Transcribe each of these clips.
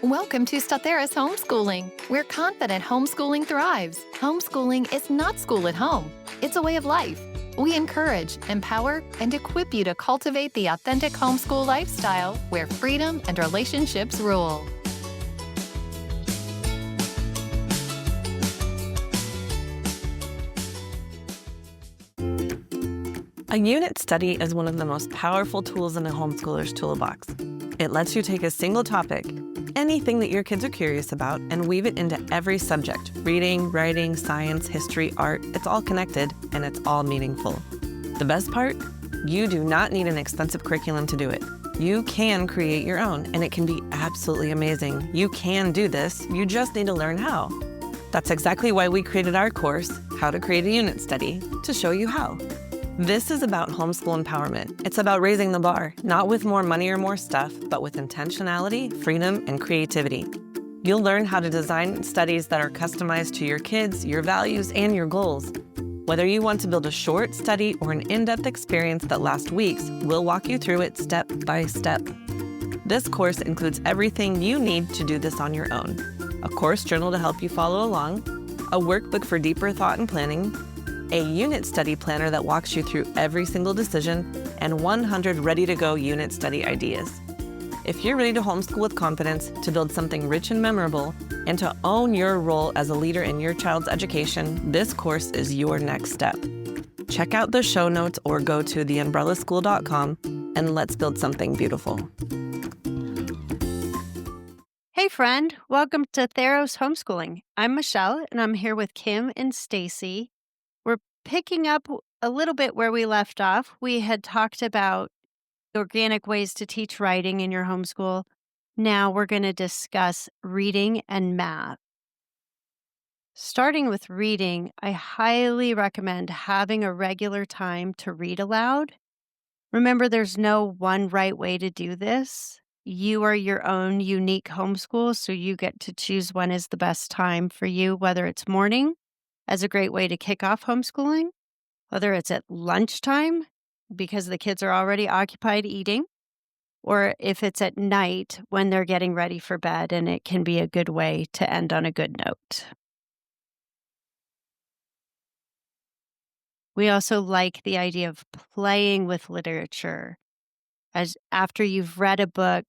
Welcome to Statheros Homeschooling, where confident homeschooling thrives. Homeschooling is not school at home. It's a way of life. We encourage, empower, and equip you to cultivate the authentic homeschool lifestyle where freedom and relationships rule. A unit study is one of the most powerful tools in a homeschooler's toolbox. It lets you take a single topic, anything that your kids are curious about, and weave it into every subject: reading, writing, science, history, art. It's all connected, and it's all meaningful. The best part? You do not need an expensive curriculum to do it. You can create your own, and it can be absolutely amazing. You can do this, you just need to learn how. That's exactly why we created our course, How to Create a Unit Study, to show you how. This is about homeschool empowerment. It's about raising the bar, not with more money or more stuff, but with intentionality, freedom, and creativity. You'll learn how to design studies that are customized to your kids, your values, and your goals. Whether you want to build a short study or an in-depth experience that lasts weeks, we'll walk you through it step by step. This course includes everything you need to do this on your own: a course journal to help you follow along, a workbook for deeper thought and planning, a unit study planner that walks you through every single decision, and 100 ready-to-go unit study ideas. If you're ready to homeschool with confidence, to build something rich and memorable, and to own your role as a leader in your child's education, this course is your next step. Check out the show notes or go to theumbrellaschool.com and let's build something beautiful. Hey friend, welcome to Statheros Homeschooling. I'm Michelle and I'm here with Kim and Stacy. We're picking up a little bit where we left off. We had talked about organic ways to teach writing in your homeschool. Now we're going to discuss reading and math. Starting with reading, I highly recommend having a regular time to read aloud. Remember, there's no one right way to do this. You are your own unique homeschool, so you get to choose when is the best time for you, whether it's morning as a great way to kick off homeschooling, whether it's at lunchtime because the kids are already occupied eating, or if it's at night when they're getting ready for bed, and it can be a good way to end on a good note. We also like the idea of playing with literature. As after you've read a book,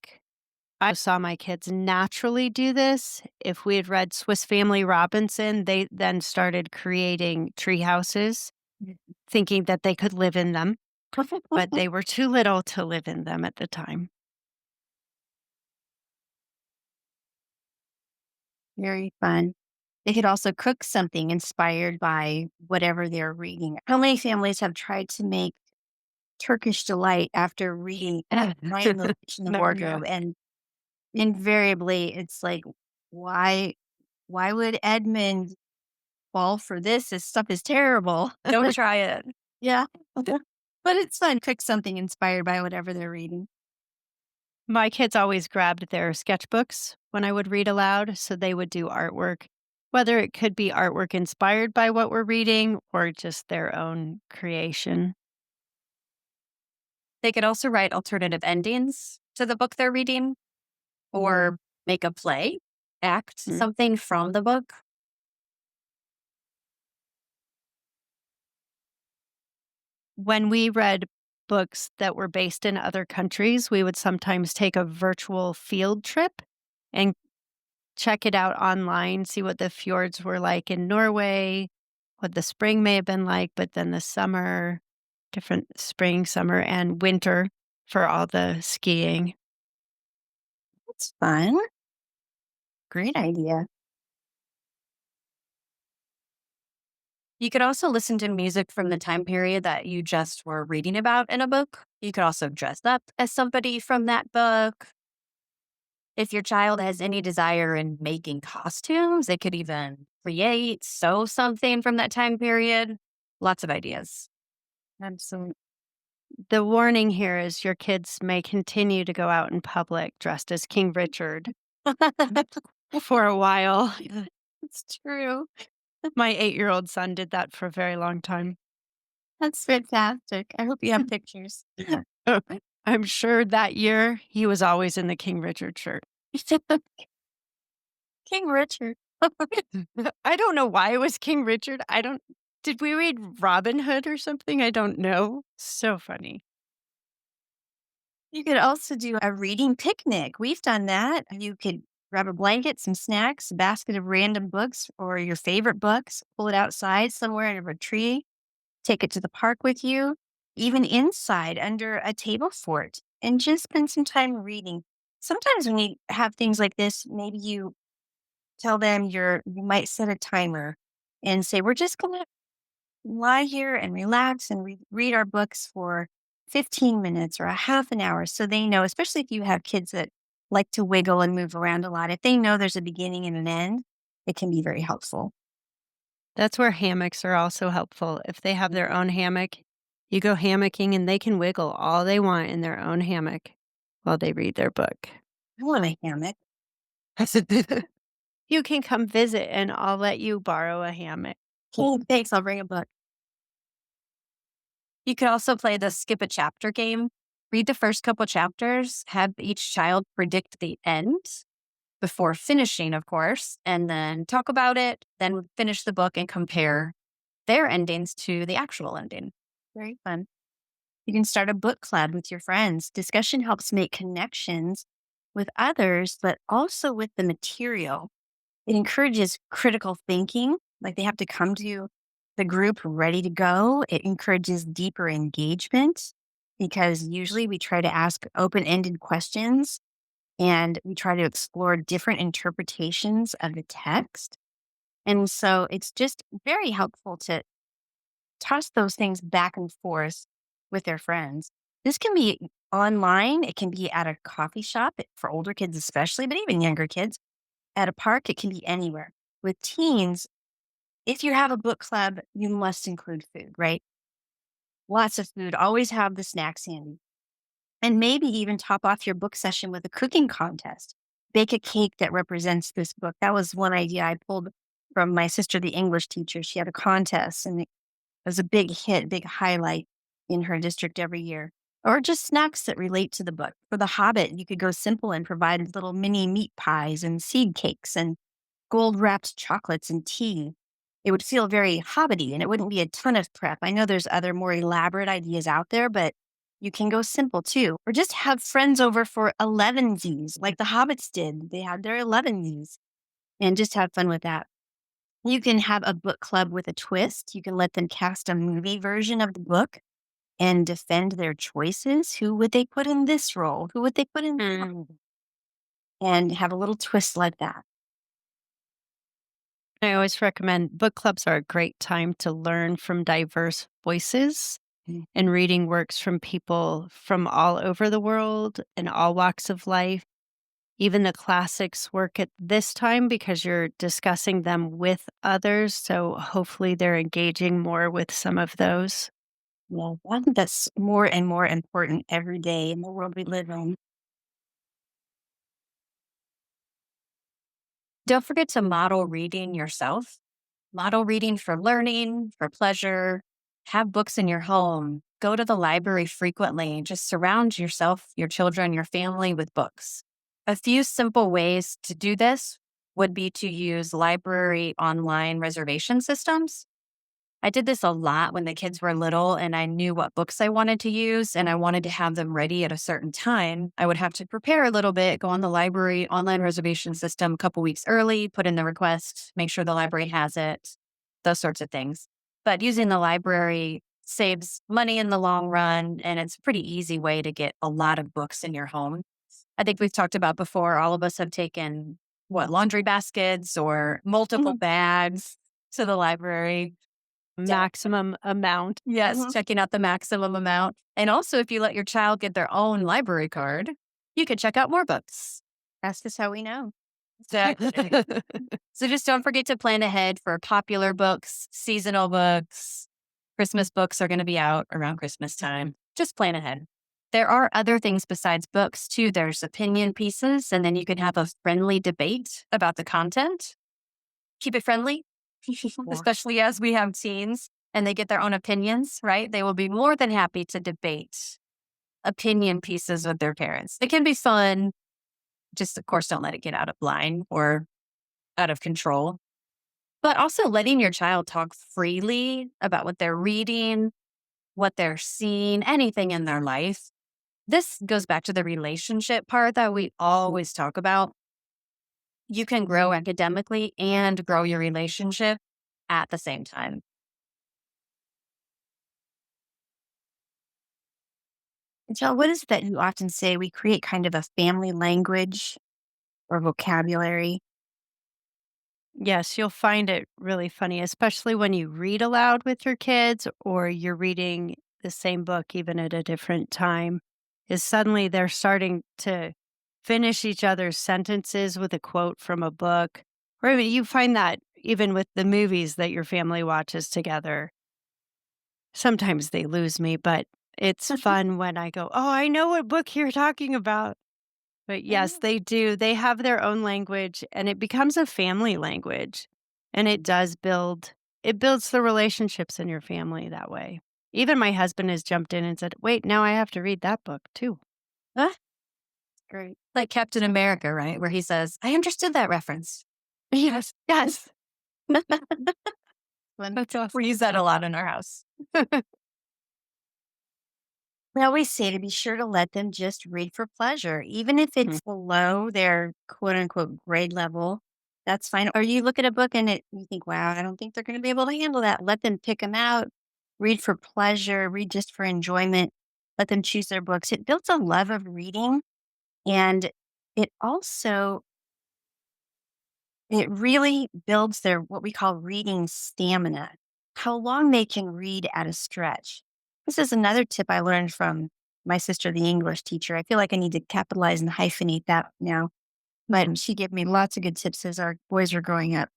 I saw my kids naturally do this. If we had read Swiss Family Robinson, they then started creating tree houses, thinking that they could live in them, but they were too little to live in them at the time. Very fun. They could also cook something inspired by whatever they're reading. How many families have tried to make Turkish delight after reading Lion, the Witch, and the Wardrobe? And invariably, it's like, why would Edmund fall for this? This stuff is terrible. Don't try it. Yeah. But it's fun. Cook something inspired by whatever they're reading. My kids always grabbed their sketchbooks when I would read aloud, so they would do artwork, whether it could be artwork inspired by what we're reading or just their own creation. They could also write alternative endings to the book they're reading or make a play, act something from the book. When we read books that were based in other countries, we would sometimes take a virtual field trip and check it out online, see what the fjords were like in Norway, what the spring may have been like, but then the summer, different spring, summer, and winter for all the skiing. That's fun. Great idea. You could also listen to music from the time period that you just were reading about in a book. You could also dress up as somebody from that book. If your child has any desire in making costumes, they could even sew something from that time period. Lots of ideas. Absolutely. The warning here is your kids may continue to go out in public dressed as King Richard for a while. It's true. My 8-year-old son did that for a very long time. That's fantastic. I hope you have pictures. I'm sure that year he was always in the King Richard shirt. King Richard. I don't know why it was King Richard. Did we read Robin Hood or something? I don't know. So funny. You could also do a reading picnic. We've done that. You could grab a blanket, some snacks, a basket of random books or your favorite books, pull it outside somewhere under a tree, take it to the park with you, even inside under a table fort, and just spend some time reading. Sometimes when you have things like this, maybe you tell them you might set a timer and say, we're just going to lie here and relax and read our books for 15 minutes or a half an hour. So they know, especially if you have kids that like to wiggle and move around a lot, if they know there's a beginning and an end, it can be very helpful. That's where hammocks are also helpful. If they have their own hammock, you go hammocking and they can wiggle all they want in their own hammock while they read their book. I want a hammock. You can come visit and I'll let you borrow a hammock. Oh, thanks. I'll bring a book. You could also play the skip a chapter game. Read the first couple chapters, have each child predict the end before finishing, of course, and then talk about it, then finish the book and compare their endings to the actual ending. Very fun. You can start a book club with your friends. Discussion helps make connections with others, but also with the material. It encourages critical thinking, like they have to come to the group ready to go. It encourages deeper engagement because usually we try to ask open-ended questions and we try to explore different interpretations of the text. And so it's just very helpful to toss those things back and forth with their friends. This can be online, it can be at a coffee shop for older kids, especially, but even younger kids. At a park, it can be anywhere. With teens, if you have a book club, you must include food, right? Lots of food. Always have the snacks handy. And maybe even top off your book session with a cooking contest. Bake a cake that represents this book. That was one idea I pulled from my sister, the English teacher. She had a contest and it was a big hit, big highlight in her district every year. Or just snacks that relate to the book. For The Hobbit, you could go simple and provide little mini meat pies and seed cakes and gold wrapped chocolates and tea. It would feel very hobbity and it wouldn't be a ton of prep. I know there's other more elaborate ideas out there, but you can go simple too. Or just have friends over for 11sies like the Hobbits did. They had their 11sies and just have fun with that. You can have a book club with a twist. You can let them cast a movie version of the book and defend their choices. Who would they put in this role? Who would they put in that role? And have a little twist like that. I always recommend book clubs are a great time to learn from diverse voices, and reading works from people from all over the world and all walks of life. Even the classics work at this time because you're discussing them with others. So hopefully they're engaging more with some of those. Well, I think that's more and more important every day in the world we live in. Don't forget to model reading yourself. Model reading for learning, for pleasure. Have books in your home. Go to the library frequently. Just surround yourself, your children, your family with books. A few simple ways to do this would be to use library online reservation systems. I did this a lot when the kids were little and I knew what books I wanted to use and I wanted to have them ready at a certain time. I would have to prepare a little bit, go on the library online reservation system a couple weeks early, put in the request, make sure the library has it, those sorts of things. But using the library saves money in the long run and it's a pretty easy way to get a lot of books in your home. I think we've talked about before, all of us have taken laundry baskets or multiple bags to the library. Maximum amount. Yes, checking out the maximum amount. And also, if you let your child get their own library card, you could check out more books. That's just how we know. So just don't forget to plan ahead for popular books, seasonal books. Christmas books are going to be out around Christmas time. Just plan ahead. There are other things besides books, too. There's opinion pieces, and then you can have a friendly debate about the content. Keep it friendly. Especially as we have teens and they get their own opinions, right? They will be more than happy to debate opinion pieces with their parents. It can be fun. Just, of course, don't let it get out of line or out of control. But also letting your child talk freely about what they're reading, what they're seeing, anything in their life. This goes back to the relationship part that we always talk about. You can grow academically and grow your relationship at the same time. Jill, what is it that you often say we create kind of a family language or vocabulary? Yes, you'll find it really funny, especially when you read aloud with your kids or you're reading the same book even at a different time, is suddenly they're starting to finish each other's sentences with a quote from a book. Or even you find that even with the movies that your family watches together. Sometimes they lose me, but it's fun when I go, "Oh, I know what book you're talking about." But yes, they do. They have their own language and it becomes a family language. And it builds the relationships in your family that way. Even my husband has jumped in and said, "Wait, now I have to read that book too." Huh? Great. Like Captain America, right? Where he says, I understood that reference. Yes, yes. That's awesome. We use that a lot in our house. We always say to be sure to let them just read for pleasure, even if it's below their quote unquote grade level. That's fine. Or you look at a book and you think, wow, I don't think they're going to be able to handle that. Let them pick them out, read for pleasure, read just for enjoyment. Let them choose their books. It builds a love of reading, and it also it really builds their what we call reading stamina, how long they can read at a stretch. This is another tip I learned from my sister, the English teacher. I feel like I need to capitalize and hyphenate that now. But she gave me lots of good tips as our boys were growing up.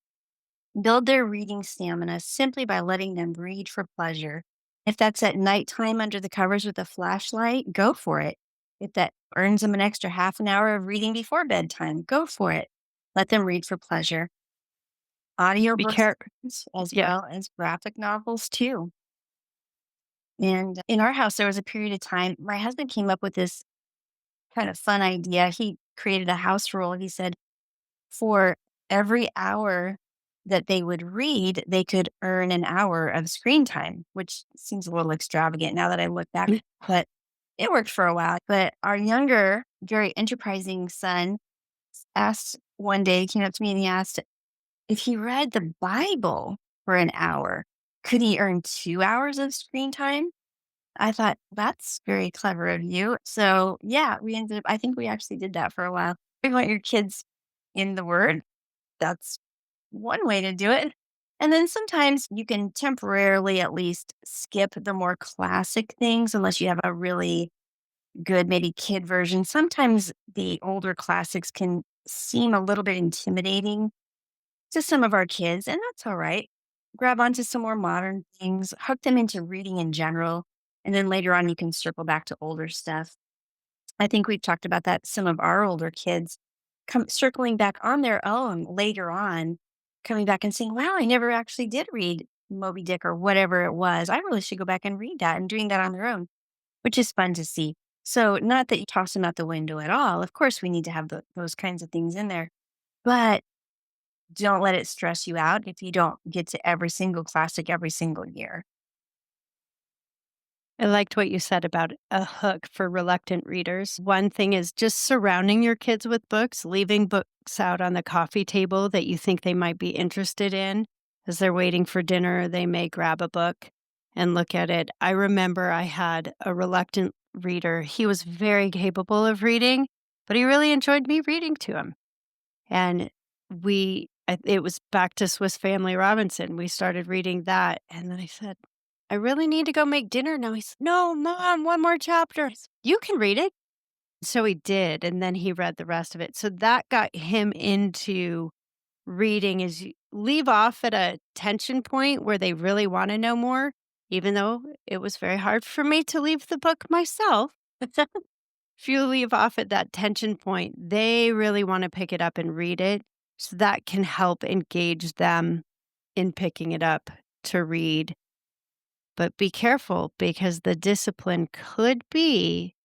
Build their reading stamina simply by letting them read for pleasure. If that's at nighttime under the covers with a flashlight, go for it. If that earns them an extra half an hour of reading before bedtime, go for it. Let them read for pleasure. Be Audiobooks careful. as Yeah. well as graphic novels too. And in our house, there was a period of time my husband came up with this kind of fun idea. He created a house rule. He said for every hour that they would read, they could earn an hour of screen time, which seems a little extravagant now that I look back, but it worked for a while. But our younger, very enterprising son asked one day, he came up to me and he asked if he read the Bible for an hour, could he earn 2 hours of screen time? I thought, that's very clever of you. So, yeah, I think we actually did that for a while. We want your kids in the Word. That's one way to do it. And then sometimes you can temporarily at least skip the more classic things unless you have a really good, maybe kid version. Sometimes the older classics can seem a little bit intimidating to some of our kids, and that's all right. Grab onto some more modern things, hook them into reading in general, and then later on you can circle back to older stuff. I think we've talked about that. Some of our older kids come circling back on their own later on, coming back and saying, wow, I never actually did read Moby Dick or whatever it was. I really should go back and read that, and doing that on their own, which is fun to see. So, not that you toss them out the window at all. Of course, we need to have those kinds of things in there, but don't let it stress you out if you don't get to every single classic every single year. I liked what you said about a hook for reluctant readers. One thing is just surrounding your kids with books, leaving books out on the coffee table that you think they might be interested in. As they're waiting for dinner, they may grab a book and look at it. I remember I had a reluctant reader. He was very capable of reading, but he really enjoyed me reading to him. And it was back to Swiss Family Robinson. We started reading that. And then I said, I really need to go make dinner now. He said, no, Mom, one more chapter. I said, you can read it. So he did. And then he read the rest of it. So that got him into reading is you leave off at a tension point where they really want to know more, even though it was very hard for me to leave the book myself. If you leave off at that tension point, they really want to pick it up and read it. So that can help engage them in picking it up to read. But be careful because the discipline could be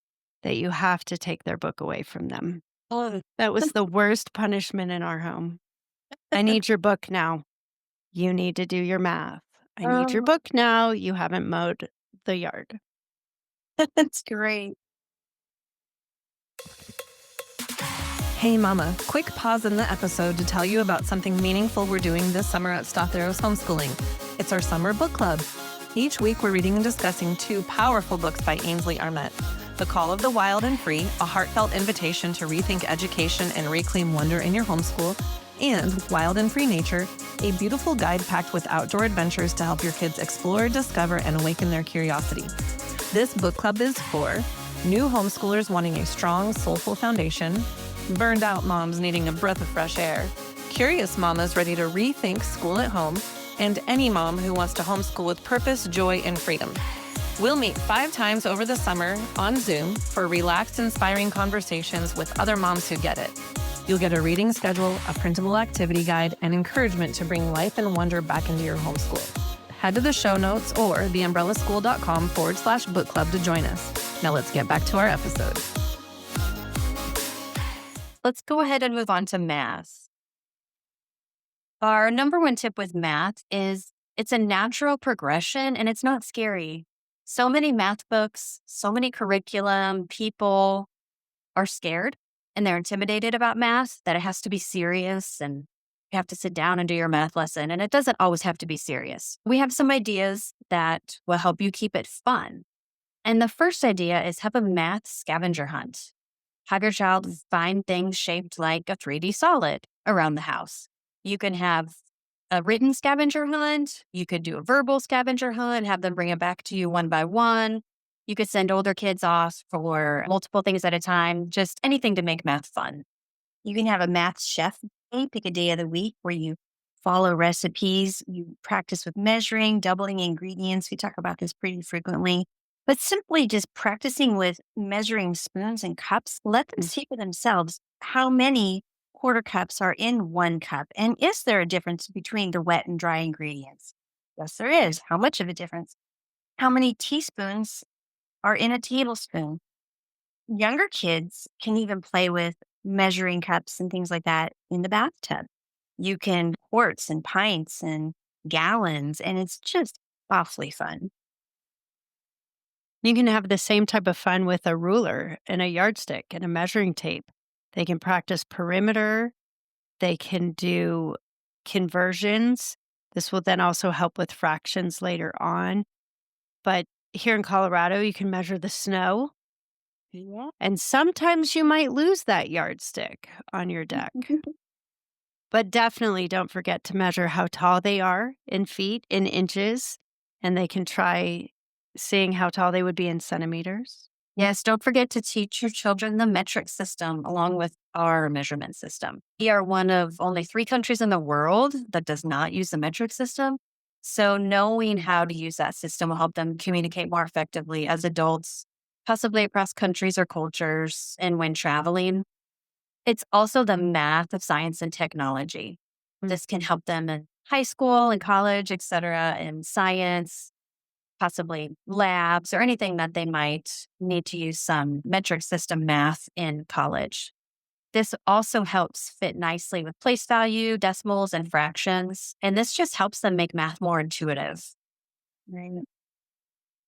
that you have to take their book away from them. Oh, That was the worst punishment in our home. I need your book now. You need to do your math. I need your Oh, book now. You haven't mowed the yard. that's great. Hey mama, quick pause in the episode to tell you about something meaningful we're doing this summer at Statheros Homeschooling. It's our summer book club. Each week we're reading and discussing 2 powerful books by Ainsley Arnett. The Call of the Wild and Free, a heartfelt invitation to rethink education and reclaim wonder in your homeschool, and Wild and Free Nature, a beautiful guide packed with outdoor adventures to help your kids explore, discover, and awaken their curiosity. This book club is for new homeschoolers wanting a strong, soulful foundation, burned out moms needing a breath of fresh air, curious mamas ready to rethink school at home, and any mom who wants to homeschool with purpose, joy, and freedom. We'll meet 5 times over the summer on Zoom for relaxed, inspiring conversations with other moms who get it. You'll get a reading schedule, a printable activity guide, and encouragement to bring life and wonder back into your homeschool. Head to the show notes or theumbrellaschool.com/book club to join us. Now let's get back to our episode. Let's go ahead and move on to math. Our number 1 tip with math is it's a natural progression and it's not scary. So many math books, so many curriculum, people are scared and they're intimidated about math, that it has to be serious and you have to sit down and do your math lesson. And it doesn't always have to be serious. We have some ideas that will help you keep it fun. And the first idea is have a math scavenger hunt. Have your child find things shaped like a 3D solid around the house. You can have a written scavenger hunt. You could do a verbal scavenger hunt, have them bring it back to you one by one. You could send older kids off for multiple things at a time, just anything to make math fun. You can have a math chef day, pick a day of the week where you follow recipes, you practice with measuring, doubling ingredients. We talk about this pretty frequently. But simply just practicing with measuring spoons and cups, let them see for themselves how many quarter cups are in 1 cup. And is there a difference between the wet and dry ingredients? Yes, there is. How much of a difference? How many teaspoons are in a tablespoon? Younger kids can even play with measuring cups and things like that in the bathtub. You can quarts and pints and gallons, and it's just awfully fun. You can have the same type of fun with a ruler and a yardstick and a measuring tape. They can practice perimeter. They can do conversions. This will then also help with fractions later on. But here in Colorado, you can measure the snow. Yeah. And sometimes you might lose that yardstick on your deck. But definitely don't forget to measure how tall they are in feet, in inches. And they can try seeing how tall they would be in centimeters. Yes, don't forget to teach your children the metric system along with our measurement system. We are one of only 3 countries in the world that does not use the metric system. So knowing how to use that system will help them communicate more effectively as adults, possibly across countries or cultures, and when traveling. It's also the math of science and technology. This can help them in high school and college, et cetera, in science, possibly labs or anything that they might need to use some metric system math in college. This also helps fit nicely with place value, decimals, and fractions. And this just helps them make math more intuitive. Right.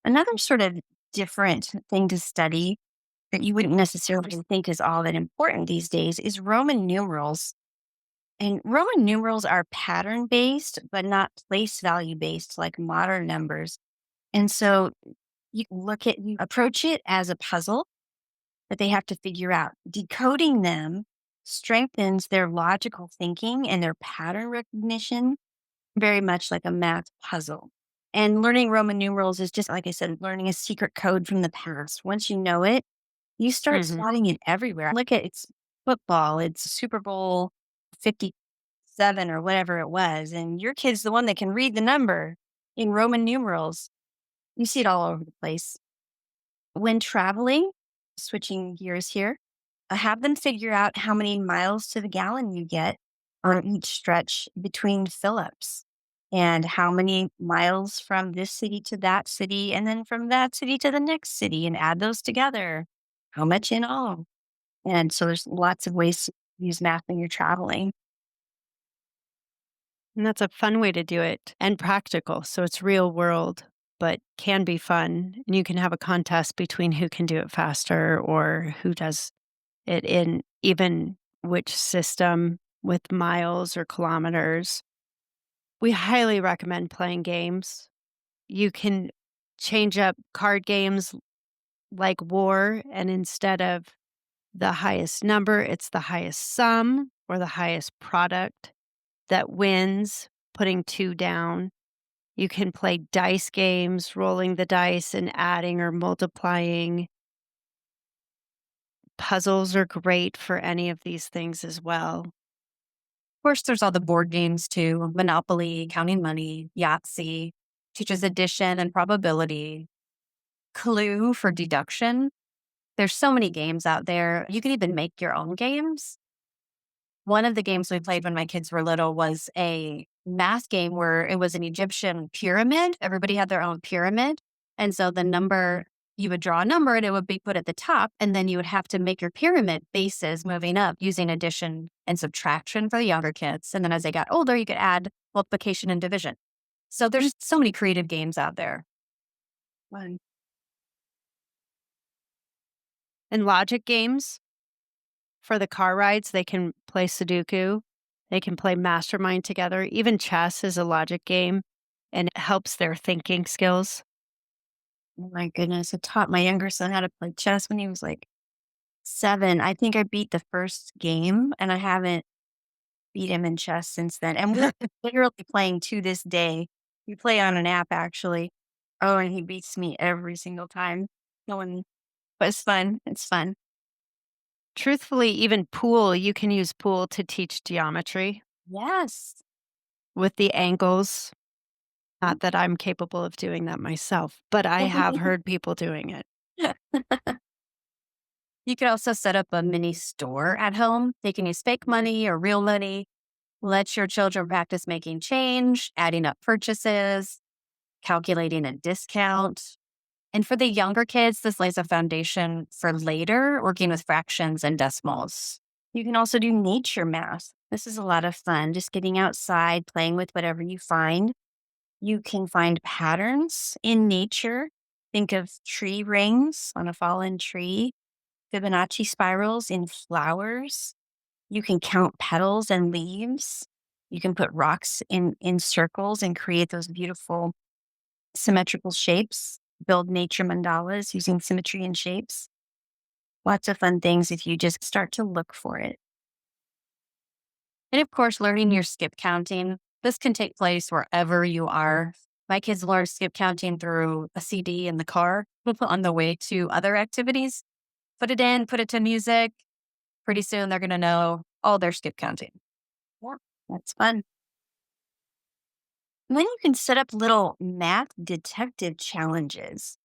Another sort of different thing to study that you wouldn't necessarily think is all that important these days is Roman numerals. And Roman numerals are pattern based, but not place value based like modern numbers. And so you approach it as a puzzle that they have to figure out. Decoding them strengthens their logical thinking and their pattern recognition, very much like a math puzzle. And learning Roman numerals is just, like I said, learning a secret code from the past. Once you know it, you start spotting it everywhere. Look at it's football, it's Super Bowl 57 or whatever it was. And your kid's the one that can read the number in Roman numerals. You see it all over the place. When traveling, switching gears here, have them figure out how many miles to the gallon you get on each stretch between fill-ups and how many miles from this city to that city and then from that city to the next city and add those together. How much in all? And so there's lots of ways to use math when you're traveling. And that's a fun way to do it and practical. So it's real world, but can be fun. And you can have a contest between who can do it faster or who does it in even which system with miles or kilometers. We highly recommend playing games. You can change up card games like war, and instead of the highest number, it's the highest sum or the highest product that wins, putting 2 down. You can play dice games, rolling the dice and adding or multiplying. Puzzles are great for any of these things as well. Of course, there's all the board games too: Monopoly, Counting Money, Yahtzee, teaches addition and probability, Clue for deduction. There's so many games out there. You can even make your own games. One of the games we played when my kids were little was a math game where it was an Egyptian pyramid. Everybody had their own pyramid. And so you would draw a number and it would be put at the top. And then you would have to make your pyramid bases moving up using addition and subtraction for the younger kids. And then as they got older, you could add multiplication and division. So there's so many creative games out there. Fun. And logic games for the car rides, they can play Sudoku. They can play Mastermind together. Even chess is a logic game, and it helps their thinking skills. Oh my goodness. I taught my younger son how to play chess when he was like 7. I think I beat the first game and I haven't beat him in chess since then. And we're literally playing to this day. We play on an app actually. Oh, and he beats me every single time. No one, but it's fun. It's fun. Truthfully, even pool, you can use pool to teach geometry Yes. with the angles. Not that I'm capable of doing that myself, but I have heard people doing it. You could also set up a mini store at home. They can use fake money or real money. Let your children practice making change, adding up purchases, calculating a discount. And for the younger kids, this lays a foundation for later working with fractions and decimals. You can also do nature math. This is a lot of fun. Just getting outside, playing with whatever you find. You can find patterns in nature. Think of tree rings on a fallen tree, Fibonacci spirals in flowers. You can count petals and leaves. You can put rocks in circles and create those beautiful symmetrical shapes. Build nature mandalas using symmetry and shapes. Lots of fun things if you just start to look for it. And of course, learning your skip counting. This can take place wherever you are. My kids learned skip counting through a CD in the car on the way to other activities. Put it in, put it to music. Pretty soon they're going to know all their skip counting. Yeah, that's fun. And then you can set up little math detective challenges.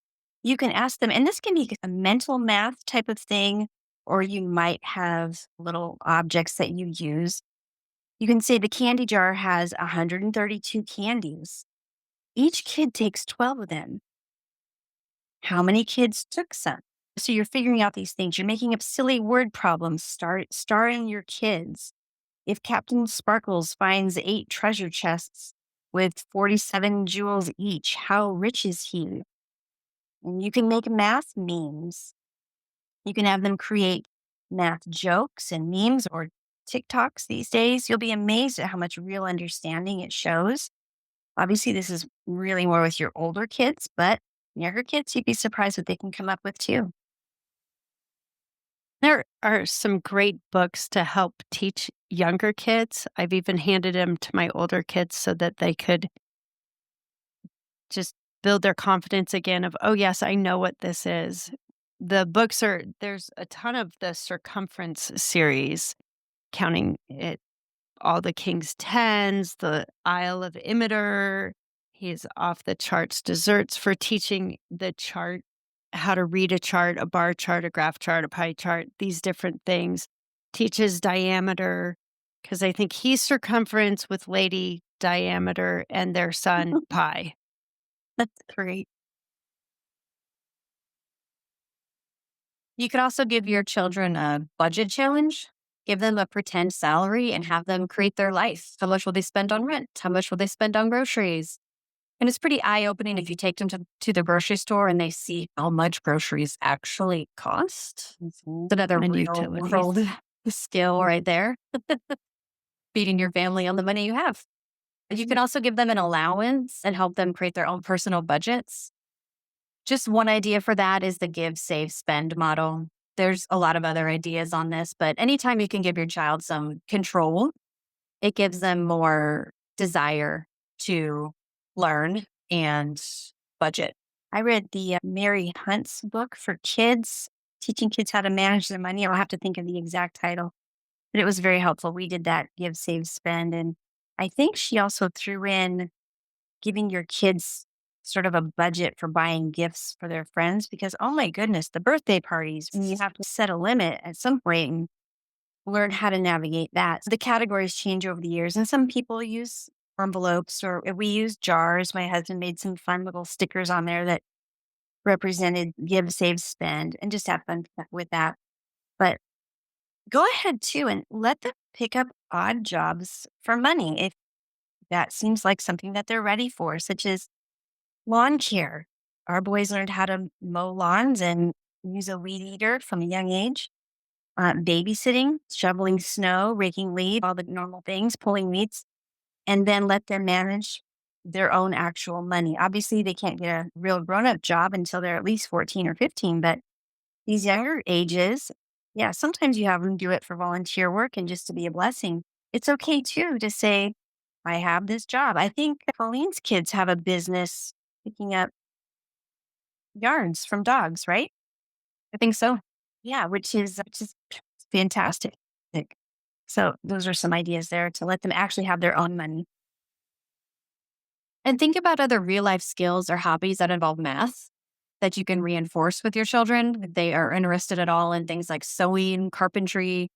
You can ask them, and this can be a mental math type of thing, or you might have little objects that you use. You can say the candy jar has 132 candies. Each kid takes 12 of them. How many kids took some? So you're figuring out these things. You're making up silly word problems, starring your kids. If Captain Sparkles finds 8 treasure chests with 47 jewels each, how rich is he? And you can make math memes. You can have them create math jokes and memes or TikToks these days. You'll be amazed at how much real understanding it shows. Obviously, this is really more with your older kids, but younger kids, you'd be surprised what they can come up with too. There are some great books to help teach younger kids. I've even handed them to my older kids so that they could just build their confidence again of, oh, yes, I know what this is. There's a ton of the circumference series, counting it, all the King's Tens, the Isle of Imiter. He's off the charts desserts for teaching the chart, how to read a chart, a bar chart, a graph chart, a pie chart, these different things. Teaches diameter, because I think he's circumference with Lady Diameter and their son Pi. That's great. You could also give your children a budget challenge. Give them a pretend salary and have them create their life. How much will they spend on rent? How much will they spend on groceries? And it's pretty eye-opening if you take them to the grocery store and they see how much groceries actually cost. It's another And real utilities. world skill right there. Feeding your family on the money you have. You can also give them an allowance and help them create their own personal budgets. Just one idea for that is the give, save, spend model. There's a lot of other ideas on this, but anytime you can give your child some control, it gives them more desire to learn and budget. I read the Mary Hunt's book for kids, teaching kids how to manage their money. I'll have to think of the exact title, but it was very helpful. We did that give, save, spend. And I think she also threw in giving your kids sort of a budget for buying gifts for their friends because, oh my goodness, the birthday parties, you have to set a limit at some point and learn how to navigate that. So the categories change over the years, and some people use envelopes or we use jars. My husband made some fun little stickers on there that represented give, save, spend, and just have fun with that. But go ahead too and let them pick up odd jobs for money if that seems like something that they're ready for, such as lawn care. Our boys learned how to mow lawns and use a weed eater from a young age. Babysitting, shoveling snow, raking leaves, all the normal things, pulling weeds, and then let them manage their own actual money. Obviously, they can't get a real grown-up job until they're at least 14 or 15, but these younger ages, yeah, sometimes you have them do it for volunteer work and just to be a blessing. It's okay too to say, I have this job. I think Colleen's kids have a business picking up yards from dogs, right? I think so. Yeah, which is fantastic. So those are some ideas there to let them actually have their own money. And think about other real life skills or hobbies that involve math that you can reinforce with your children if they are interested at all in things like sewing, carpentry,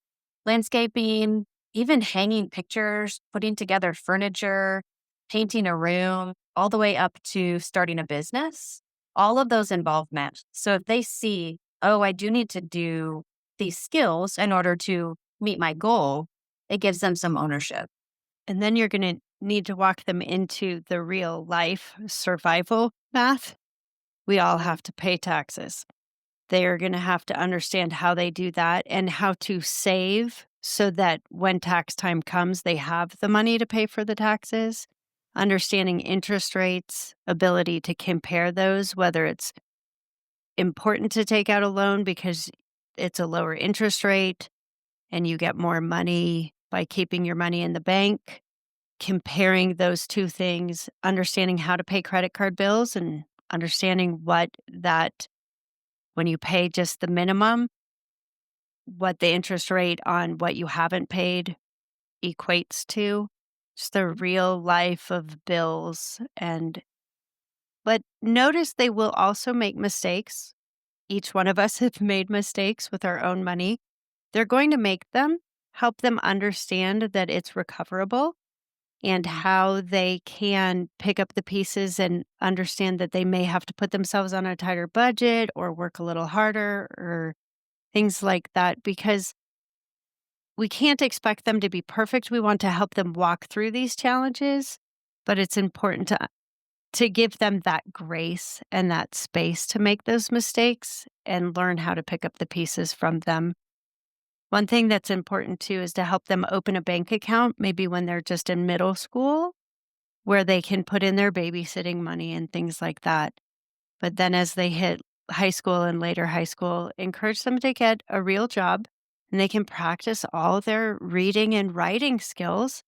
landscaping, even hanging pictures, putting together furniture, painting a room, all the way up to starting a business. All of those involve math. So if they see, oh, I do need to do these skills in order to meet my goal, it gives them some ownership. And then you're going to need to walk them into the real life survival math. We all have to pay taxes. They are going to have to understand how they do that and how to save so that when tax time comes, they have the money to pay for the taxes. Understanding interest rates, ability to compare those, whether it's important to take out a loan because it's a lower interest rate and you get more money by keeping your money in the bank. Comparing those two things, understanding how to pay credit card bills and understanding when you pay just the minimum, what the interest rate on what you haven't paid equates to. Just the real life of bills. But notice they will also make mistakes. Each one of us have made mistakes with our own money. They're going to make them, help them understand that it's recoverable and how they can pick up the pieces and understand that they may have to put themselves on a tighter budget or work a little harder or things like that, because we can't expect them to be perfect. We want to help them walk through these challenges, but it's important to give them that grace and that space to make those mistakes and learn how to pick up the pieces from them. One thing that's important too is to help them open a bank account, maybe when they're just in middle school, where they can put in their babysitting money and things like that. But then as they hit high school and later high school, encourage them to get a real job and they can practice all their reading and writing skills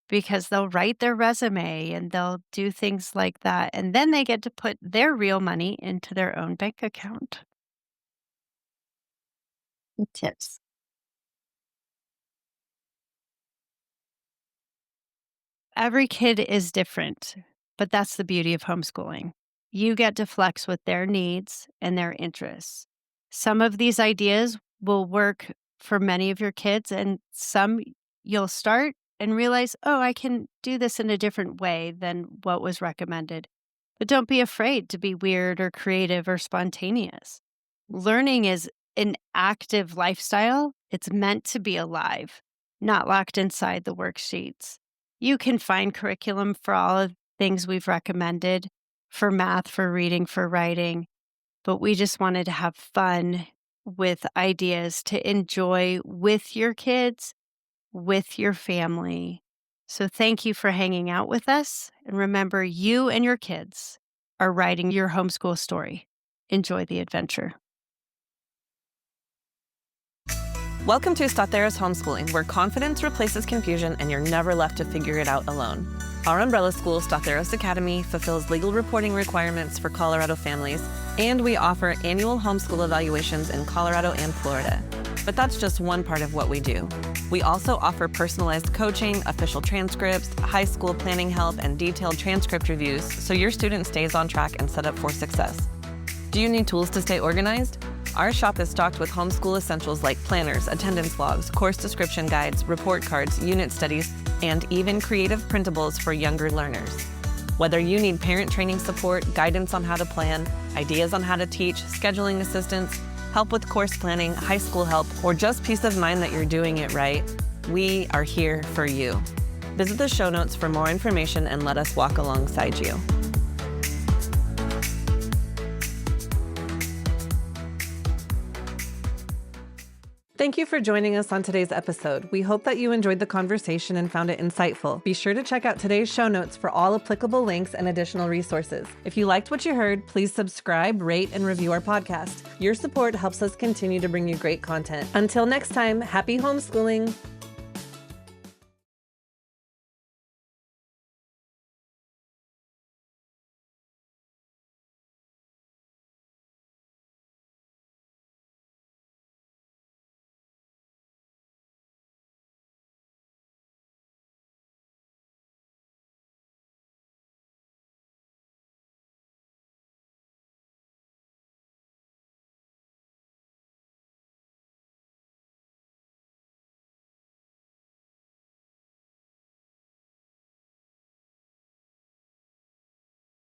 because they'll write their resume and they'll do things like that. And then they get to put their real money into their own bank account. Good tips. Every kid is different, but that's the beauty of homeschooling. You get to flex with their needs and their interests. Some of these ideas will work for many of your kids, and some you'll start and realize, oh, I can do this in a different way than what was recommended. But don't be afraid to be weird or creative or spontaneous. Learning is an active lifestyle. It's meant to be alive, not locked inside the worksheets. You can find curriculum for all of the things we've recommended for math, for reading, for writing, but we just wanted to have fun with ideas to enjoy with your kids, with your family. So thank you for hanging out with us. And remember, you and your kids are writing your homeschool story. Enjoy the adventure. Welcome to Statheros Homeschooling, where confidence replaces confusion and you're never left to figure it out alone. Our umbrella school, Statheros Academy, fulfills legal reporting requirements for Colorado families, and we offer annual homeschool evaluations in Colorado and Florida. But that's just one part of what we do. We also offer personalized coaching, official transcripts, high school planning help, and detailed transcript reviews so your student stays on track and set up for success. Do you need tools to stay organized? Our shop is stocked with homeschool essentials like planners, attendance logs, course description guides, report cards, unit studies, and even creative printables for younger learners. Whether you need parent training support, guidance on how to plan, ideas on how to teach, scheduling assistance, help with course planning, high school help, or just peace of mind that you're doing it right, we are here for you. Visit the show notes for more information and let us walk alongside you. Thank you for joining us on today's episode. We hope that you enjoyed the conversation and found it insightful. Be sure to check out today's show notes for all applicable links and additional resources. If you liked what you heard, please subscribe, rate, and review our podcast. Your support helps us continue to bring you great content. Until next time, happy homeschooling.